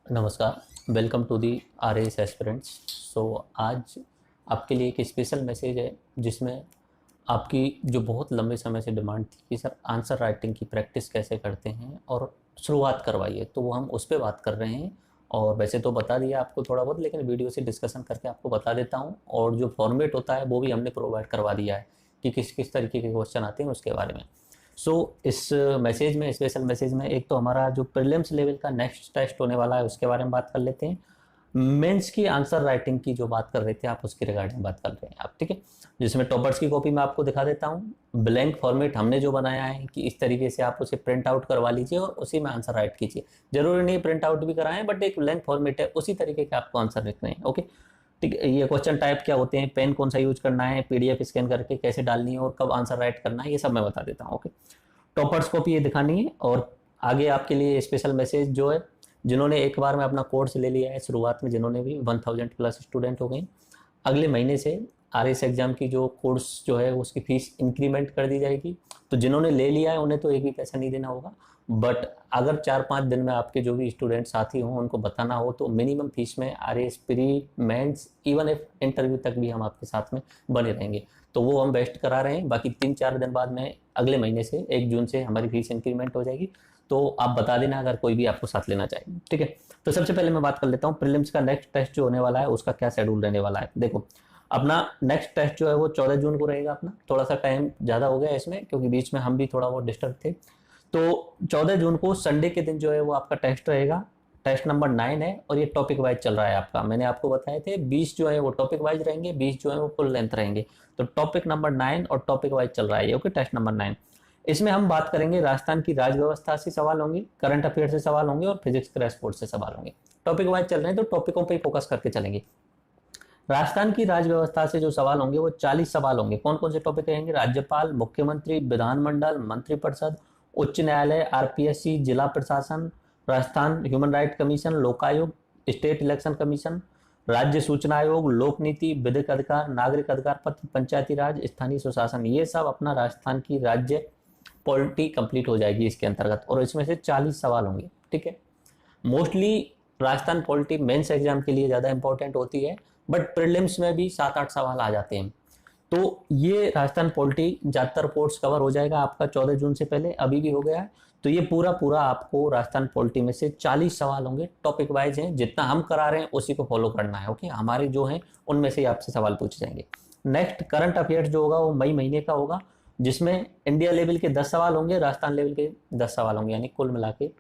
नमस्कार, welcome to the R S aspirants. So आज आपके लिए एक स्पेशल मैसेज है जिसमें आपकी जो बहुत लंबे समय से डिमांड थी कि सर आंसर राइटिंग की प्रैक्टिस कैसे करते हैं और शुरुआत करवाइए, तो वो हम उस पर बात कर रहे हैं। और वैसे तो बता दिया आपको थोड़ा बहुत, लेकिन वीडियो से डिस्कशन करके आपको बता देता हूँ। और जो फॉर्मेट होता है वो भी हमने प्रोवाइड करवा दिया है कि किस किस तरीके के क्वेश्चन आते हैं उसके बारे में। सो इस मैसेज में, स्पेशल मैसेज में, एक तो हमारा जो प्रीलिम्स लेवल का नेक्स्ट टेस्ट होने वाला है उसके बारे में बात कर लेते हैं। मेंस की आंसर राइटिंग की जो बात कर रहे थे आप, उसके रिगार्डिंग बात कर रहे हैं आप, ठीक है। जिसमें टॉपर्स की कॉपी मैं आपको दिखा देता हूँ। ब्लैंक फॉर्मेट हमने जो बनाया है कि इस तरीके से आप उसे प्रिंट आउट करवा लीजिए और उसी में आंसर राइट कीजिए। जरूरी नहीं प्रिंट आउट भी कराएं, बट एक ब्लैंक फॉर्मेट है, उसी तरीके के आपको आंसर लिखने हैं। ओके, ठीक है। ये क्वेश्चन टाइप क्या होते हैं, पेन कौन सा यूज करना है, पीडीएफ स्कैन करके कैसे डालनी है और कब आंसर राइट करना है, ये सब मैं बता देता हूँ। ओके, टॉपर्स को भी ये दिखानी है। और आगे आपके लिए स्पेशल मैसेज जो है, जिन्होंने एक बार में अपना कोर्स ले लिया है शुरुआत में, जिन्होंने भी 1000 प्लस स्टूडेंट हो गए, अगले महीने से आर एस एग्जाम की जो कोर्स जो है उसकी फीस इंक्रीमेंट कर दी जाएगी। तो जिन्होंने ले लिया है उन्हें तो एक भी पैसा नहीं देना होगा, बट अगर 4-5 दिन में आपके जो भी स्टूडेंट साथी हों उनको बताना हो तो मिनिमम फीस में R S pre mains even if interview तक भी हम आपके साथ में बने रहेंगे। तो वो हम बेस्ट करा रहे हैं। बाकी 3-4 दिन बाद में अगले महीने से 1 जून से हमारी फीस इंक्रीमेंट हो जाएगी। तो आप बता देना अगर कोई भी आपको साथ लेना चाहे, ठीक है। तो सबसे पहले मैं बात कर लेता हूँ प्रीलिम्स का नेक्स्ट टेस्ट जो होने वाला है उसका क्या शेड्यूल रहने वाला है। देखो, अपना नेक्स्ट टेस्ट जो है वो 14 जून को रहेगा। अपना थोड़ा सा टाइम ज़्यादा हो गया इसमें क्योंकि बीच में हम भी थोड़ा बहुत डिस्टर्ब थे। तो 14 जून को संडे के दिन जो है वो आपका टेस्ट रहेगा। टेस्ट नंबर 9 है और ये टॉपिक वाइज चल रहा है आपका। मैंने आपको बताए थे 20 जो है वो टॉपिक वाइज रहेंगे, 20 जो है वो फुल लेंथ रहेंगे। तो टॉपिक नंबर 9 और टॉपिक वाइज चल रहा है ये। Okay, test number 9। इसमें हम बात करेंगे राजस्थान की राज व्यवस्था से सवाल होंगे, करंट अफेयर से सवाल होंगे और फिजिक्स क्रैश कोर्स से सवाल होंगे। टॉपिक वाइज चल रहे हैं तो टॉपिकों पर ही फोकस करके चलेंगे। राजस्थान की राज व्यवस्था से जो सवाल होंगे वो 40 सवाल होंगे। कौन कौन से टॉपिक रहेंगे? राज्यपाल, मुख्यमंत्री, विधानमंडल, मंत्रिपरिषद, उच्च न्यायालय, आरपीएससी, जिला प्रशासन, Rajasthan human right commission, Lokayukta, state election commission, राज्य सूचना आयोग, लोक नीति, विधिक अधिकार, नागरिक अधिकार पत्र, पंचायती राज, स्थानीय सुशासन। ये सब अपना राजस्थान की राज्य पॉलिटी कंप्लीट हो जाएगी इसके अंतर्गत और इसमें से 40 सवाल होंगे, ठीक है। Mostly Rajasthan polity mains exam के लिए ज़्यादा इंपॉर्टेंट होती है, बट प्रीलिम्स में भी 7-8 सवाल आ जाते हैं। तो ये राजस्थान पॉलिटी ज़्यादातर कोर्स कवर हो जाएगा आपका 14 जून से पहले, अभी भी हो गया है। तो ये पूरा पूरा आपको राजस्थान पॉलिटी में से 40 सवाल होंगे, टॉपिक वाइज हैं। जितना हम करा रहे हैं उसी को फॉलो करना है। ओके, हमारे जो हैं उनमें से आपसे सवाल पूछे जाएंगे। नेक्स्ट करंट अफेयर्स जो होगा वो मई महीने का होगा, जिसमें इंडिया लेवल के 10 सवाल होंगे, राजस्थान लेवल के 10 सवाल होंगे, यानी कुल मिला के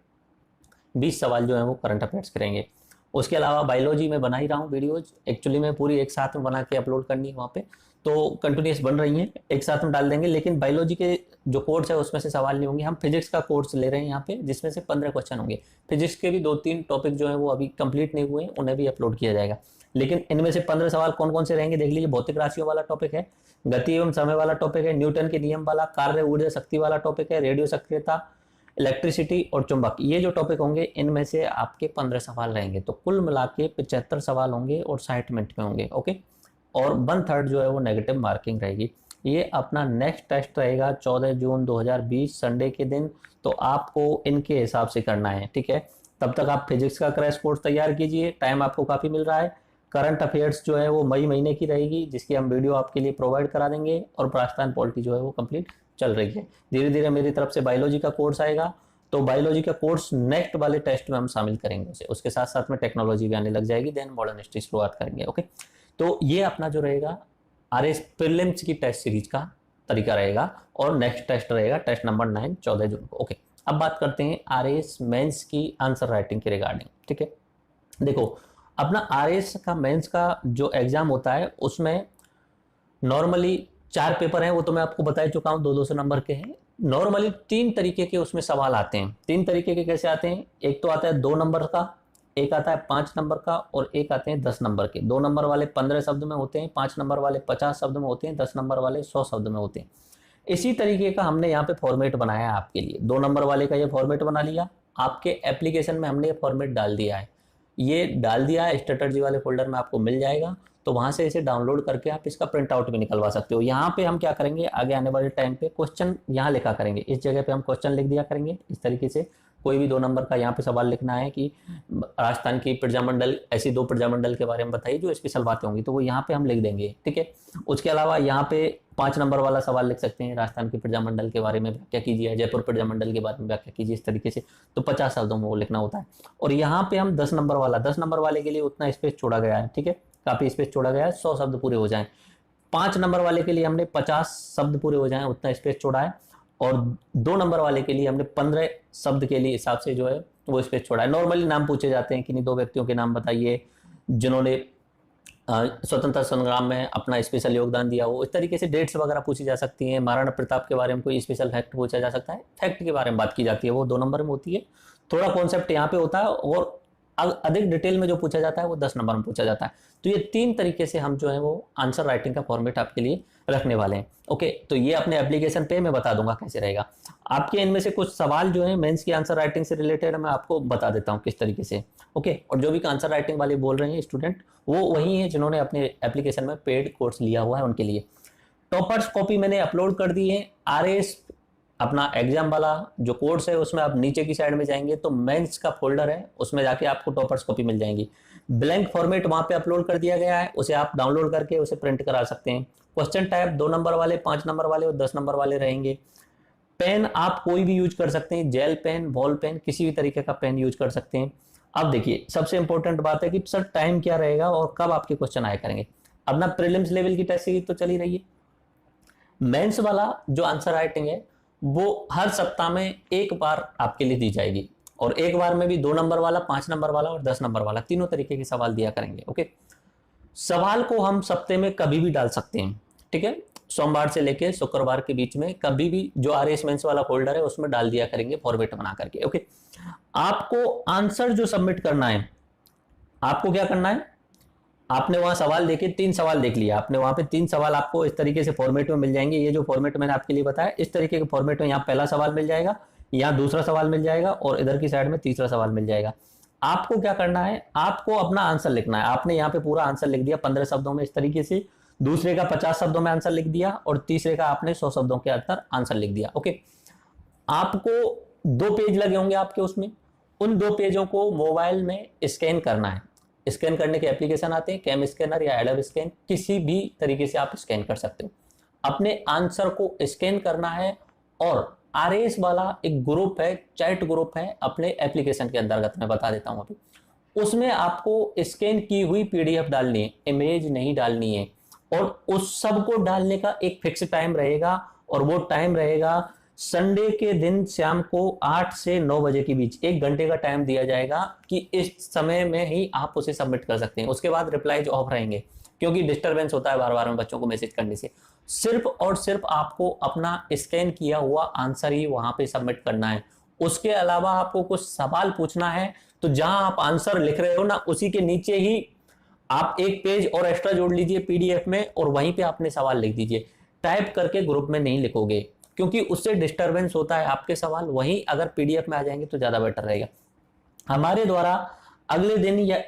20 सवाल जो है वो करंट अफेयर्स करेंगे। उसके अलावा बायोलॉजी में बना ही रहा हूँ वीडियोज, एक्चुअली मैं पूरी एक साथ में बना के अपलोड करनी है वहाँ पे, तो कंटिन्यूस बन रही हैं, एक साथ में डाल देंगे। लेकिन बायोलॉजी के जो कोर्स है उसमें से सवाल नहीं होंगे। हम फिजिक्स का कोर्स ले रहे हैं यहाँ पे, जिसमें से 15 क्वेश्चन होंगे। फिजिक्स के भी 2-3 टॉपिक जो है वो अभी कंप्लीट नहीं हुए हैं, उन्हें भी अपलोड किया जाएगा। लेकिन इनमें से 15 सवाल कौन कौन से रहेंगे देख लीजिए। भौतिक राशियों वाला टॉपिक है, गति एवं समय वाला टॉपिक है, न्यूटन के नियम वाला, कार्य ऊर्जा शक्ति वाला टॉपिक है, रेडियो सक्रियता, इलेक्ट्रिसिटी और चुंबक। ये जो टॉपिक होंगे इनमें से आपके 15 सवाल रहेंगे। तो कुल मिला के 75 सवाल होंगे और 60 मिनट में होंगे। ओके, और 1/3 जो है वो नेगेटिव मार्किंग रहेगी। ये अपना नेक्स्ट टेस्ट रहेगा 14 जून 2020 संडे के दिन। तो आपको इनके हिसाब से करना है, ठीक है। तब तक आप फिजिक्स का क्रैश कोर्स तैयार कीजिए, टाइम आपको काफ़ी मिल रहा है। करंट अफेयर्स जो है वो मई महीने की रहेगी, जिसकी हम वीडियो आपके लिए प्रोवाइड करा देंगे। और राजस्थान पॉलिटी जो है वो कंप्लीट चल रही है। धीरे धीरे मेरी तरफ से बायोलॉजी का कोर्स आएगा, तो बायोलॉजी का कोर्स नेक्स्ट वाले टेस्ट में हम शामिल करेंगे उसे। उसके साथ साथ में टेक्नोलॉजी भी आने लग जाएगी, देन मॉडर्न हिस्ट्री शुरुआत करेंगे। ओके, तो ये अपना जो रहेगा आरएस प्रीलिम्स की टेस्ट सीरीज का तरीका रहेगा। और नेक्स्ट टेस्ट रहेगा टेस्ट नंबर 9 14 जून को। ओके, अब बात करते हैं आरएस मेंस की आंसर राइटिंग के रिगार्डिंग, ठीक है। देखो, अपना आरएस का मेंस का जो एग्जाम होता है उसमें नॉर्मली 4 पेपर हैं, वो तो मैं आपको बता चुका हूँ, 200 नंबर के हैं। नॉर्मली 3 तरीके के उसमें सवाल आते हैं। 3 तरीके के कैसे आते हैं? एक तो आता है 2 नंबर का, एक आता है 5 नंबर का और एक आते हैं 10 नंबर के। 2 नंबर वाले 15 शब्द में होते हैं, 5 नंबर वाले 50 शब्द में होते हैं, 10 नंबर वाले 100 शब्द में होते हैं। इसी तरीके का हमने यहाँ पे फॉर्मेट बनाया है आपके लिए। 2 नंबर वाले का ये फॉर्मेट बना लिया, आपके एप्लीकेशन में हमने ये फॉर्मेट डाल दिया है। ये डाल दिया है, स्ट्रेटजी वाले फोल्डर में आपको मिल जाएगा। तो वहां से इसे डाउनलोड करके आप इसका प्रिंट आउट भी निकलवा सकते हो। यहाँ पे हम क्या करेंगे, आगे आने वाले टाइम पे क्वेश्चन यहाँ लिखा करेंगे, इस जगह पे हम क्वेश्चन लिख दिया करेंगे इस तरीके से। कोई भी 2 नंबर का यहाँ पे सवाल लिखना है कि राजस्थान की प्रजामंडल, ऐसी 2 प्रजामंडल के बारे में बताइए जो स्पेशल बातें होंगी, तो वो यहाँ पे हम लिख देंगे, ठीक है। उसके अलावा यहाँ पे 5 नंबर वाला सवाल लिख सकते हैं, राजस्थान की प्रजामंडल के बारे में व्याख्या कीजिए, जयपुर प्रजामंडल के बारे में व्याख्या कीजिए, इस तरीके से। तो 50 शब्दों में वो लिखना होता है। और यहाँ पे हम 10 नंबर वाला, 10 नंबर वाले के लिए उतना स्पेस छोड़ा गया है, ठीक है, काफी स्पेस छोड़ा गया है, 100 शब्द पूरे हो जाए। 5 नंबर वाले के लिए हमने 50 शब्द पूरे हो जाएं उतना स्पेस छोड़ा है। और 2 नंबर वाले के लिए हमने 15 शब्द के लिए हिसाब से जो है वो स्पेस छोड़ा है। नॉर्मली नाम पूछे जाते हैं कि नहीं 2 व्यक्तियों के नाम बताइए जिन्होंने स्वतंत्रता संग्राम में अपना स्पेशल योगदान दिया हो, इस तरीके से डेट्स वगैरह पूछी जा सकती हैं। महाराणा प्रताप के बारे में कोई स्पेशल फैक्ट पूछा जा सकता है, फैक्ट के बारे में बात की जाती है, वो 2 नंबर में होती है। थोड़ा कॉन्सेप्ट यहाँ पे होता है और अधिक डिटेल में जो पूछा जाता है वो 10 नंबर में पूछा जाता है। तो ये 3 तरीके से हम जो है वो आंसर राइटिंग का फॉर्मेट आपके लिए रखने वाले हैं। ओके, तो ये अपने एप्लीकेशन पे मैं बता दूंगा कैसे रहेगा। आपके इनमें से कुछ सवाल जो है मेंस की आंसर राइटिंग से रिलेटेड मैं आपको बता देता हूँ किस तरीके से। ओके, और जो भी आंसर राइटिंग वाले बोल रहे हैं स्टूडेंट, वो वही है जिन्होंने अपने एप्लीकेशन में पेड कोर्स लिया हुआ है उनके लिए। टॉपर्स कॉपी मैंने अपलोड कर दी है। आरएस अपना एग्जाम वाला जो कोर्स है उसमें आप नीचे की साइड में जाएंगे तो मेंस का फोल्डर है, उसमें जाके आपको टॉपर्स कॉपी मिल जाएंगी। ब्लैंक फॉर्मेट वहां पे अपलोड कर दिया गया है, उसे आप डाउनलोड करके उसे प्रिंट करा सकते हैं। क्वेश्चन टाइप 2 नंबर वाले, 5 नंबर वाले और 10 नंबर वाले रहेंगे। पेन आप कोई भी यूज कर सकते हैं, जेल पेन, बॉल पेन, किसी भी तरीके का पेन यूज कर सकते हैं। अब देखिए सबसे इंपॉर्टेंट बात है कि सर टाइम क्या रहेगा और कब आपके क्वेश्चन आया करेंगे। अब ना प्रीलिम्स लेवल की टेस्ट सीरीज तो चली रही है, मेंस वाला जो आंसर राइटिंग है वो हर सप्ताह में एक बार आपके लिए दी जाएगी, और एक बार में भी 2 नंबर वाला, 5 नंबर वाला और 10 नंबर वाला, तीनों तरीके के सवाल दिया करेंगे। ओके, सवाल को हम सप्ते में कभी भी डाल सकते हैं, ठीक है, सोमवार से लेके शुक्रवार के बीच में कभी भी जो आरएस मेंस वाला फोल्डर है उसमें डाल दिया करेंगे फॉर्मेट बना करके। ओके, आपको आंसर जो सबमिट करना है, आपको क्या करना है, आपने वहां सवाल देखे 3 सवाल देख लिया आपने, वहां पे 3 सवाल आपको इस तरीके से फॉर्मेट में मिल जाएंगे। ये जो फॉर्मेट मैंने आपके लिए बताया इस तरीके के फॉर्मेट में यहाँ पहला सवाल मिल जाएगा, यहाँ दूसरा सवाल मिल जाएगा और इधर की साइड में तीसरा सवाल मिल जाएगा। आपको क्या करना है, आपको अपना आंसर लिखना है। आपने यहाँ पे पूरा आंसर लिख दिया 15 शब्दों में इस तरीके से, दूसरे का 50 शब्दों में आंसर लिख दिया और तीसरे का आपने 100 शब्दों के अंदर आंसर लिख दिया। ओके, आपको 2 पेज लगे होंगे आपके, उसमें उन 2 पेजों को मोबाइल में स्कैन करना है। स्कैन करने के एप्लीकेशन आते हैं, कैम स्कैनर या एडोब स्कैन, किसी भी तरीके से आप स्कैन कर सकते हो। अपने आंसर को स्कैन करना है और आरएस वाला एक ग्रुप है, चैट ग्रुप है अपने एप्लीकेशन के अंतर्गत, मैं बता देता हूं अभी। उसमें आपको स्कैन की हुई पीडीएफ डालनी है, इमेज नहीं डालनी है। और उस सब को डालने का एक फिक्स टाइम रहेगा, और वो टाइम रहेगा संडे के दिन शाम को 8 से 9 बजे के बीच। 1 घंटे का टाइम दिया जाएगा कि इस समय में ही आप उसे सबमिट कर सकते हैं। उसके बाद रिप्लाईज ऑफ रहेंगे क्योंकि डिस्टरबेंस होता है बार बार में बच्चों को मैसेज करने से। सिर्फ और सिर्फ आपको अपना स्कैन किया हुआ आंसर ही वहां पे सबमिट करना है। उसके अलावा आपको कुछ सवाल पूछना है तो जहां आप आंसर लिख रहे हो ना, उसी के नीचे ही आप एक पेज और एक्स्ट्रा जोड़ लीजिए पीडीएफ में, और वहीं पे आपने सवाल लिख दीजिए। टाइप करके ग्रुप में नहीं लिखोगे क्योंकि उससे डिस्टरबेंस होता है आपके सवाल, वहीं अगर पीडीएफ में आ जाएंगे तो ज्यादा बेटर रहेगा। हमारे द्वारा अगले दिन या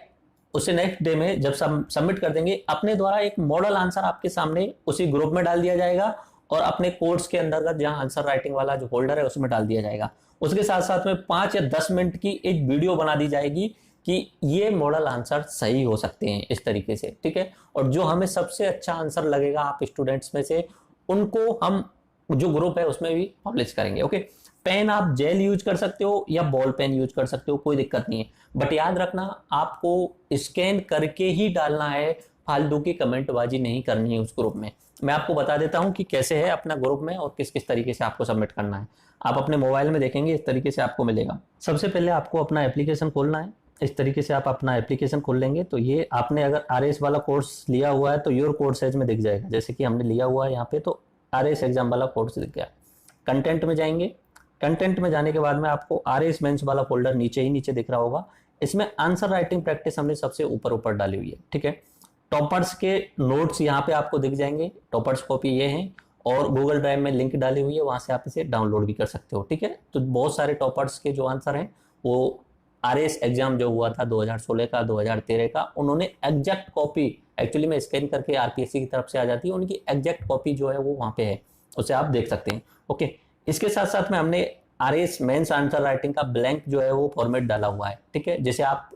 उसे नेक्स्ट डे में जब सबमिट कर देंगे, अपने द्वारा एक मॉडल आंसर आपके सामने उसी ग्रुप में डाल दिया जाएगा और अपने कोर्स के अंतर्गत जहां आंसर राइटिंग वाला जो फोल्डर है उसमें डाल दिया जाएगा। उसके साथ साथ में 5 या 10 मिनट की एक वीडियो बना दी जाएगी कि ये मॉडल आंसर सही हो सकते हैं इस तरीके से, ठीक है। और जो हमें सबसे अच्छा आंसर लगेगा आप स्टूडेंट्स में से, उनको हम जो ग्रुप है उसमें भी पब्लिश करेंगे। ओके, पेन आप जेल यूज कर सकते हो या बॉल पेन यूज कर सकते हो, कोई दिक्कत नहीं है। बट याद रखना आपको स्कैन करके ही डालना है, फालतू की कमेंटबाजी नहीं करनी है उस ग्रुप में। मैं आपको बता देता हूं कि कैसे है अपना ग्रुप में और किस किस तरीके से आपको सबमिट करना है। आप अपने मोबाइल में देखेंगे इस तरीके से आपको मिलेगा। सबसे पहले आपको अपना एप्लीकेशन खोलना है। इस तरीके से आप अपना एप्लीकेशन खोल लेंगे तो ये आपने अगर आरएस वाला कोर्स लिया हुआ है तो योर कोर्स एज में दिख जाएगा, जैसे कि हमने लिया हुआ है यहाँ पे, तो आरएस एग्जाम वाला कोर्स दिख गया। कंटेंट में जाएंगे, कंटेंट में जाने के बाद में आपको आरएस मेंस वाला फोल्डर नीचे ही नीचे दिख रहा होगा। इसमें आंसर राइटिंग प्रैक्टिस हमने सबसे ऊपर ऊपर डाली हुई है, ठीक है। टॉपर्स के नोट्स यहाँ पे आपको दिख जाएंगे, टॉपर्स कॉपी ये हैं, और गूगल ड्राइव में लिंक डाली हुई है, वहां से आप इसे डाउनलोड भी कर सकते हो, ठीक है। तो बहुत सारे टॉपर्स के जो आंसर हैं वो आरएस एग्जाम जो हुआ था 2016 का, 2013 का, उन्होंने एग्जैक्ट कॉपी एक्चुअली में स्कैन करके आरपीएससी की तरफ से आ जाती है, उनकी एग्जैक्ट कॉपी जो है वो वहां पे है, उसे आप देख सकते हैं। ओके, इसके साथ साथ में हमने RAS मेंस आंसर राइटिंग का ब्लैंक जो है वो फॉर्मेट डाला हुआ है, ठीक है। जैसे आप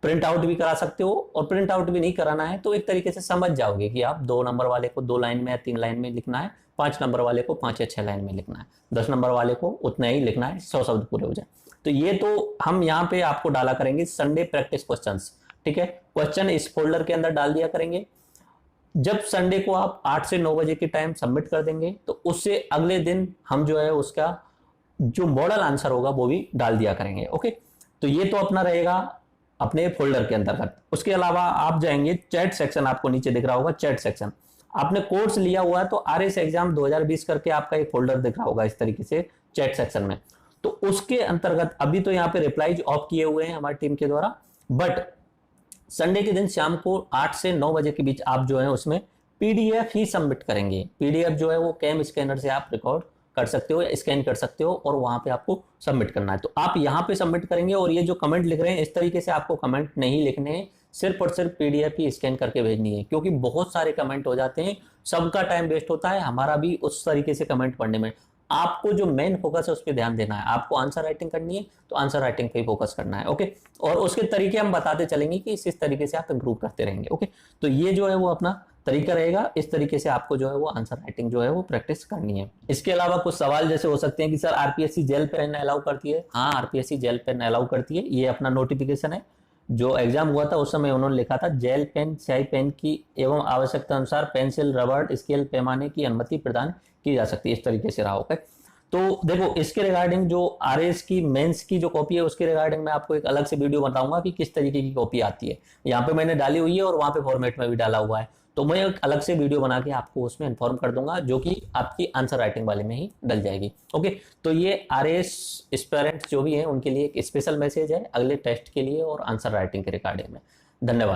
प्रिंट आउट भी करा सकते हो, और प्रिंट आउट भी नहीं कराना है तो एक तरीके से समझ जाओगे कि आप 2 नंबर वाले को 2 लाइन में या 3 लाइन में लिखना है, 5 नंबर वाले को 5 या 6 लाइन में लिखना है, 10 नंबर वाले को उतना ही लिखना है, 100 शब्द पूरे हो जाए। तो ये तो हम यहाँ पे आपको डाला करेंगे संडे प्रैक्टिस क्वेश्चंस, ठीक है। क्वेश्चन इस फोल्डर के अंदर डाल दिया करेंगे। जब संडे को आप 8 से 9 बजे की टाइम सबमिट कर देंगे तो उससे अगले दिन हम जो है उसका जो मॉडल आंसर होगा वो भी डाल दिया करेंगे, ओके। तो ये तो अपना रहेगा अपने फोल्डर के अंतर्गत। उसके अलावा आप जाएंगे चैट सेक्शन, आपको नीचे दिख रहा होगा चैट सेक्शन। आपने कोर्स लिया हुआ है तो RAS एग्जाम 2020 करके आपका एक फोल्डर दिख रहा होगा इस तरीके से चैट सेक्शन में। तो उसके अंतर्गत अभी तो यहाँ पे रिप्लाईज ऑफ किए हुए हैं हमारी टीम के द्वारा, बट संडे के दिन शाम को 8 से 9 बजे के बीच आप जो है उसमें PDF ही सबमिट करेंगे। PDF जो है वो कैम स्कैनर से आप रिकॉर्ड कर सकते हो या स्कैन कर सकते हो, और वहां पे आपको सबमिट करना है। तो आप यहाँ पे सबमिट करेंगे, और ये जो कमेंट लिख रहे हैं इस तरीके से आपको कमेंट नहीं लिखने हैं, सिर्फ और सिर्फ PDF ही स्कैन करके भेजनी है, क्योंकि बहुत सारे कमेंट हो जाते हैं, सबका टाइम वेस्ट होता है, हमारा भी उस तरीके से कमेंट पढ़ने में। आपको जो मेन फोकस है उस पर ध्यान देना है, आपको आंसर राइटिंग करनी है तो आंसर राइटिंग पे ही फोकस करना है, ओके। और उसके तरीके हम बताते चलेंगे कि इस तरीके से आप इंप्रूव करते रहेंगे, ओके। तो ये जो है वो अपना तरीका रहेगा, इस तरीके से आपको जो है वो आंसर राइटिंग जो है वो प्रैक्टिस करनी है। इसके अलावा कुछ सवाल जैसे हो सकते हैं कि sir RPSC gel pen allow करती है। हाँ, RPSC जेल पेन अलाउ करती है, ये अपना नोटिफिकेशन है। जो एग्जाम हुआ था उस समय उन्होंने लिखा था जेल पेन स्याही पेन की एवं आवश्यकता अनुसार पेंसिल रबड़ स्केल पैमाने की अनुमति प्रदान की जा सकती है, इस तरीके से रहा होगा। तो देखो इसके रिगार्डिंग जो RAS की मेंस की जो कॉपी है उसके रिगार्डिंग मैं आपको एक अलग से वीडियो बताऊंगा कि किस तरीके की कॉपी आती है। यहाँ पे मैंने डाली हुई है और वहां पे फॉर्मेट में भी डाला हुआ है, तो मैं एक अलग से वीडियो बना के आपको उसमें इन्फॉर्म कर दूंगा, जो कि आपकी आंसर राइटिंग वाले में ही डल जाएगी, ओके। तो ये RAS एस्पिरेंट्स जो भी हैं उनके लिए एक स्पेशल मैसेज है अगले टेस्ट के लिए और आंसर राइटिंग के रिगार्डिंग में। धन्यवाद।